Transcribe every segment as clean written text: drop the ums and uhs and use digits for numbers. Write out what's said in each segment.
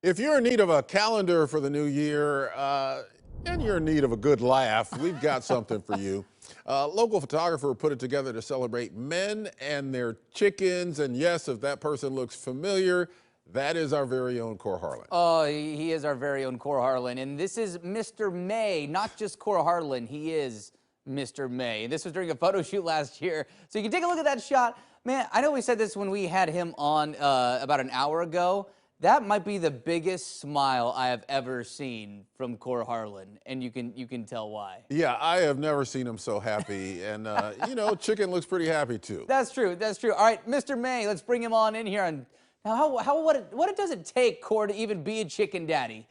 If you're in need of a calendar for the new year and you're in need of a good laugh, we've got something for you. A local photographer put it together to celebrate men and their chickens. And yes, if that person looks familiar, that is our very own Kohr Harlan. Oh, he is our very own Kohr Harlan. And this is Mr. May, not just Kohr Harlan. He is Mr. May. This was during a photo shoot last year. So you can take a look at that shot. Man, I know we said this when we had him on about an hour ago. That might be the biggest smile I have ever seen from Kohr Harlan, and you can tell why. Yeah, I have never seen him so happy. And, Chicken looks pretty happy too. That's true. That's true. All right, Mr. May, let's bring him on in here. And now, what does it take, Kohr, to even be a chicken daddy?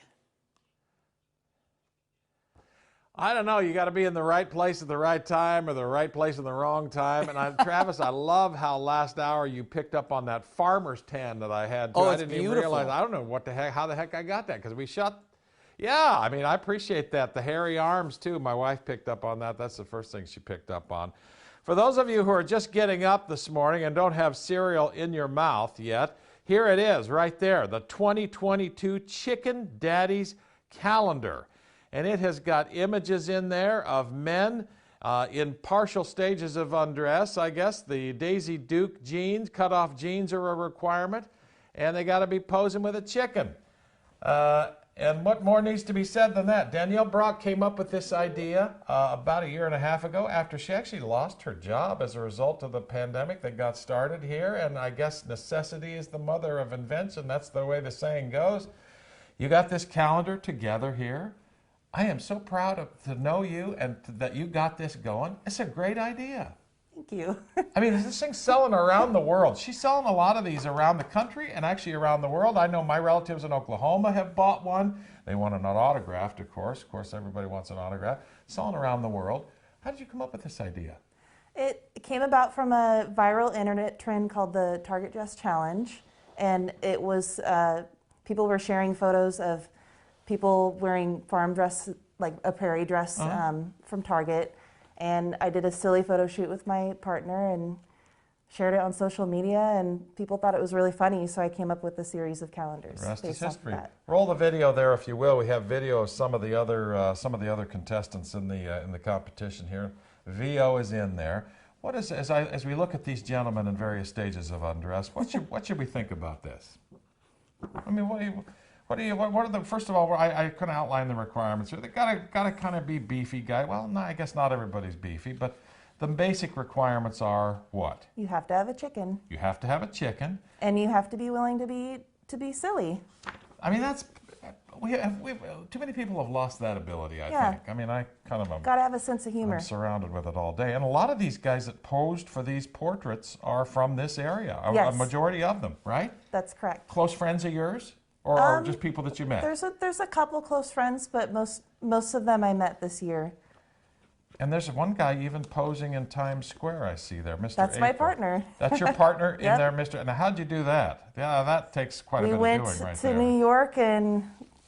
I don't know. You got to be in the right place at the right time or the right place in the wrong time. And Travis, I love how last hour you picked up on that farmer's tan that I had. Too. Oh, I it's didn't beautiful. even realize. I don't know how the heck I got that because we shot. Yeah, I mean, I appreciate that. The hairy arms too. My wife picked up on that. That's the first thing she picked up on. For those of you who are just getting up this morning and don't have cereal in your mouth yet, here it is right there, the 2022 Chicken Daddies calendar. And it has got images in there of men in partial stages of undress. I guess the Daisy Duke jeans, cut-off jeans are a requirement. And they got to be posing with a chicken. And what more needs to be said than that? Danielle Brock came up with this idea about a year and a half ago after she actually lost her job as a result of the pandemic that got started here. And I guess necessity is the mother of invention. That's the way the saying goes. You got this calendar together here. I am so proud to know you and that you got this going. It's a great idea. Thank you. I mean, this thing's selling around the world. She's selling a lot of these around the country and actually around the world. I know my relatives in Oklahoma have bought one. They want it not autographed, of course. Of course, everybody wants an autograph. Selling around the world. How did you come up with this idea? It came about from a viral internet trend called the Target Dress Challenge. And it was, people were sharing photos of people wearing farm dress, like a prairie dress from Target. And I did a silly photo shoot with my partner and shared it on social media, and people thought it was really funny, so I came up with a series of calendars. The rest is based off of history. that. Roll the video there, if you will. We have video of some of the other contestants in the competition here. VO is in there. What is as we look at these gentlemen in various stages of undress? What should we think about this? I mean, what are the, first of all, I kind of outline the requirements here. They gotta kind of be beefy guy. Well, no, I guess not everybody's beefy, but the basic requirements are what? You have to have a chicken. You have to have a chicken. And you have to be willing to be silly. I mean, too many people have lost that ability, I think. I mean, I kind of am. Gotta have a sense of humor. I'm surrounded with it all day. And a lot of these guys that posed for these portraits are from this area. Yes. A majority of them, right? That's correct. Close friends of yours? Or just people that you met? There's a couple close friends, but most of them I met this year. And there's one guy even posing in Times Square I see there, Mr. That's my partner. That's your partner Yep. in there, Mr. Now, how'd you do that? Yeah, that takes quite a bit of doing right there. We went to New York, and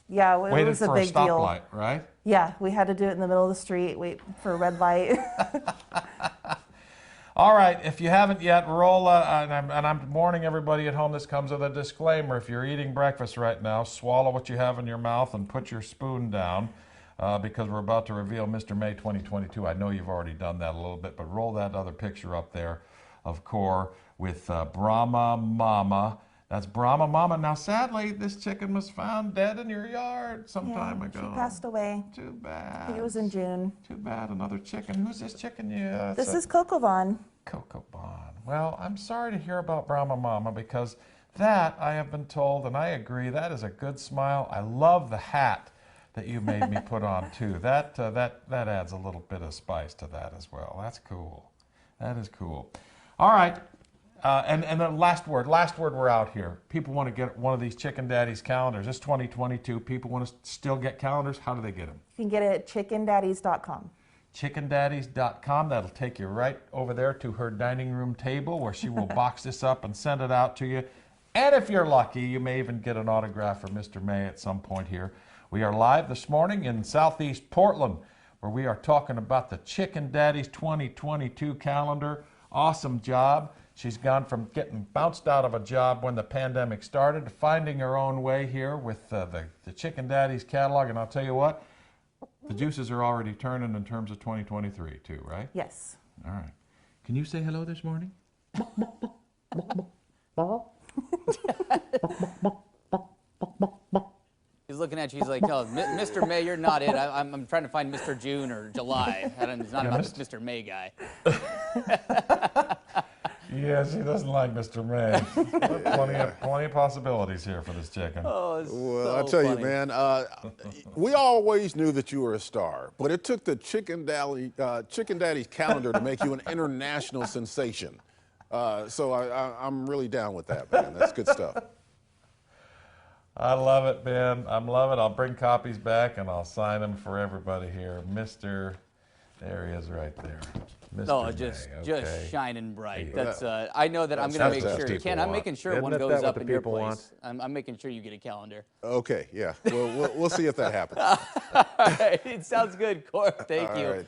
yeah, it was a big deal. Waited for a stoplight, right? Yeah, we had to do it in the middle of the street, wait for a red light. All right, if you haven't yet, roll, and I'm warning everybody at home, this comes with a disclaimer. If you're eating breakfast right now, swallow what you have in your mouth and put your spoon down because we're about to reveal Mr. May 2022. I know you've already done that a little bit, but roll that other picture up there of Kohr with Brahma Mama. That's Brahma Mama. Now, sadly, this chicken was found dead in your yard some time ago. She passed away. Too bad. I think it was in June. Too bad. Another chicken. Who's this chicken? This is Coco Vaughn. Coco Vaughn. Well, I'm sorry to hear about Brahma Mama because that, I have been told, and I agree, that is a good smile. I love the hat that you made me put on, too. That adds a little bit of spice to that as well. That's cool. That is cool. All right. And the last word, we're out here. People want to get one of these Chicken Daddies calendars. It's 2022. People want to still get calendars. How do they get them? You can get it at chickendaddies.com. chickendaddies.com. That'll take you right over there to her dining room table where she will box this up and send it out to you. And if you're lucky, you may even get an autograph from Mr. May at some point here. We are live this morning in Southeast Portland, where we are talking about the Chicken Daddies 2022 calendar. Awesome job. She's gone from getting bounced out of a job when the pandemic started to finding her own way here with the Chicken Daddies catalog. And I'll tell you what, the juices are already turning in terms of 2023 too, right? Yes. All right. Can you say hello this morning? He's looking at you. He's like, "No, Mr. May, you're not it. I'm trying to find Mr. June or July. It's not about this Mr. May guy." Yeah, she doesn't like Mr. May. plenty of possibilities here for this chicken. Oh, it's Well, so I'll tell funny. you, man, we always knew that you were a star, but it took the Chicken Daddy's calendar to make you an international sensation. So I'm really down with that, man. That's good stuff. I love it, Ben. I love it. I'll bring copies back and I'll sign them for everybody here. There he is right there. Mr. Oh, May, just okay. shining bright. That's I know that I'm going to make That's sure. people Ken, I'm want. making sure Isn't one it goes that what up the in your people place. I'm making sure you get a calendar. Okay, yeah. We'll see if that happens. All right, it sounds good, Kohr. Thank All you. right,